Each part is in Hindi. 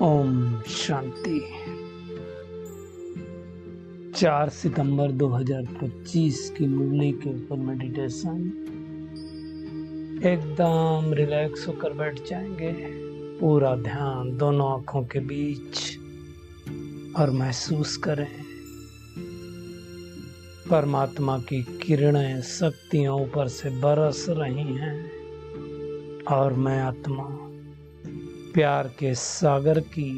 ओम शांति। 4 सितंबर 2025 की मुरली के ऊपर मेडिटेशन। एकदम रिलैक्स होकर बैठ जाएंगे, पूरा ध्यान दोनों आंखों के बीच, और महसूस करें परमात्मा की किरणें शक्तियों ऊपर से बरस रही हैं और मैं आत्मा प्यार के सागर की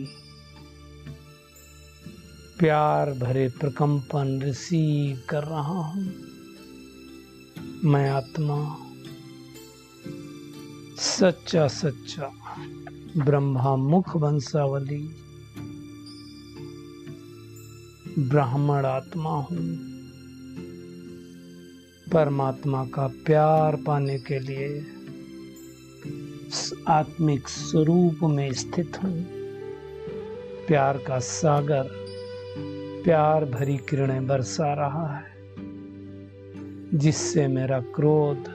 प्यार भरे प्रकंपन रिसीव कर रहा हूं। मैं आत्मा सच्चा सच्चा ब्रह्मा मुख वंशावली ब्राह्मण आत्मा हूं। परमात्मा का प्यार पाने के लिए आत्मिक स्वरूप में स्थित हूं। प्यार का सागर प्यार भरी किरणें बरसा रहा है, जिससे मेरा क्रोध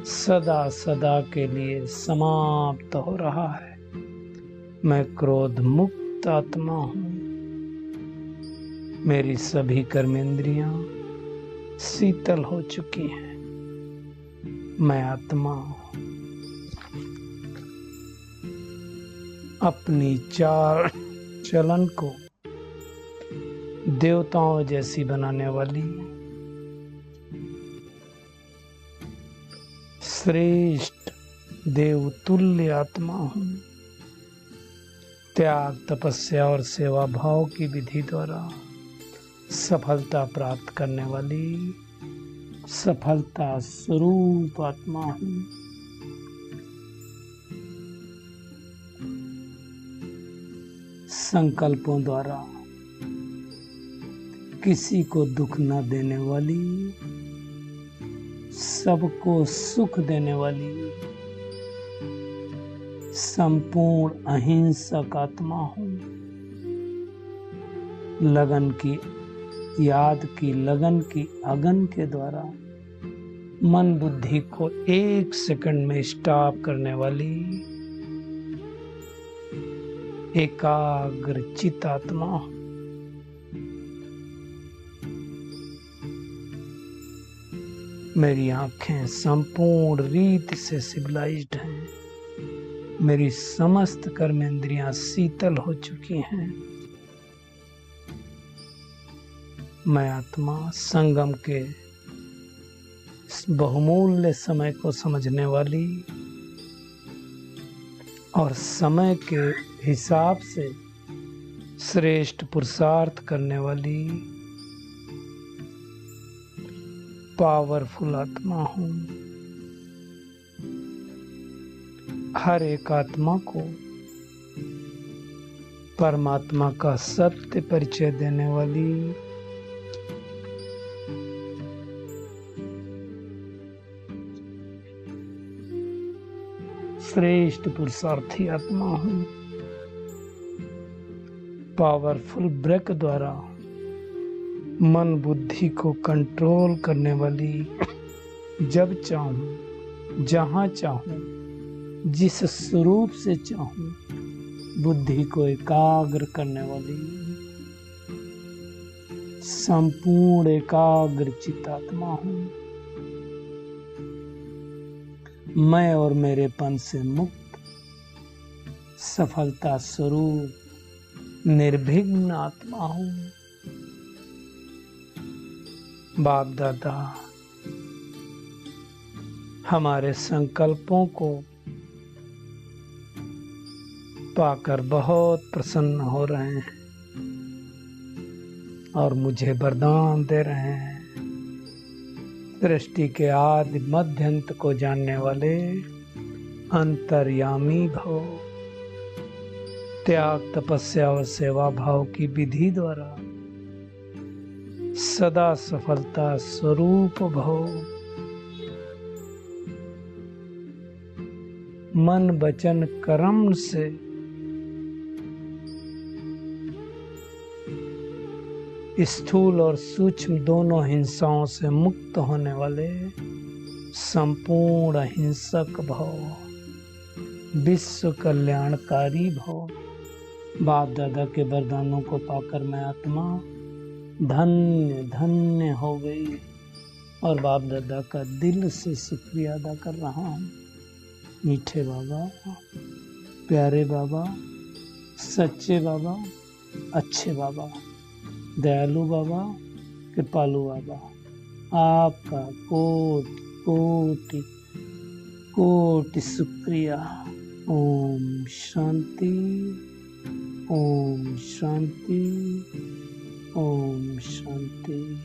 सदा सदा के लिए समाप्त हो रहा है। मैं क्रोध मुक्त आत्मा हूं। मेरी सभी कर्मेंद्रियां शीतल हो चुकी हैं। मैं आत्मा अपनी चाल चलन को देवताओं जैसी बनाने वाली श्रेष्ठ देवतुल्य आत्मा हूं। त्याग, तपस्या और सेवा भाव की विधि द्वारा सफलता प्राप्त करने वाली सफलता स्वरूप आत्मा हूं। संकल्पों द्वारा किसी को दुख न देने वाली, सबको सुख देने वाली संपूर्ण अहिंसक आत्मा हूं। लगन की याद की लगन की अगन के द्वारा मन बुद्धि को 1 सेकंड में स्टॉप करने वाली एकाग्र चित आत्मा हूं। मेरी आंखें संपूर्ण रीत से सिविलाइज्ड हैं। मेरी समस्त कर्मेंद्रियां शीतल हो चुकी हैं। मैं आत्मा संगम के बहुमूल्य समय को समझने वाली और समय के हिसाब से श्रेष्ठ पुरुषार्थ करने वाली पावरफुल आत्मा हूं। हर एक आत्मा को परमात्मा का सत्य परिचय देने वाली श्रेष्ठ पुरुषार्थी आत्मा हूं। पावरफुल ब्रेक द्वारा मन बुद्धि को कंट्रोल करने वाली, जब चाहूं जहां चाहूं जिस स्वरूप से चाहूं बुद्धि को एकाग्र करने वाली संपूर्ण एकाग्र चित्त आत्मा हूं। मैं और मेरेपन से मुक्त सफलता स्वरूप निर्विघ्न आत्मा हूं। बाप दादा हमारे संकल्पों को पाकर बहुत प्रसन्न हो रहे हैं और मुझे वरदान दे रहे हैं। सृष्टि के आदि मध्य अंत को जानने वाले अंतर्यामी भव, त्याग, तपस्या और सेवा भाव की विधि द्वारा सदा सफलता स्वरूप भव। मन वचन कर्म से स्थूल और सूक्ष्म दोनों हिंसाओं से मुक्त होने वाले संपूर्ण अहिंसक भव, विश्व कल्याणकारी भव, बाप दादा के वरदानों को पाकर मैं आत्मा धन्य धन्य हो गई और बाप दादा का दिल से शुक्रिया अदा कर रहा हूँ। मीठे बाबा, प्यारे बाबा, सच्चे बाबा, अच्छे बाबा, दयालु बाबा, कृपालु बाबा, आपका कोटि कोटि कोटि शुक्रिया। ओम शांति, ओम शांति, ओम शांति।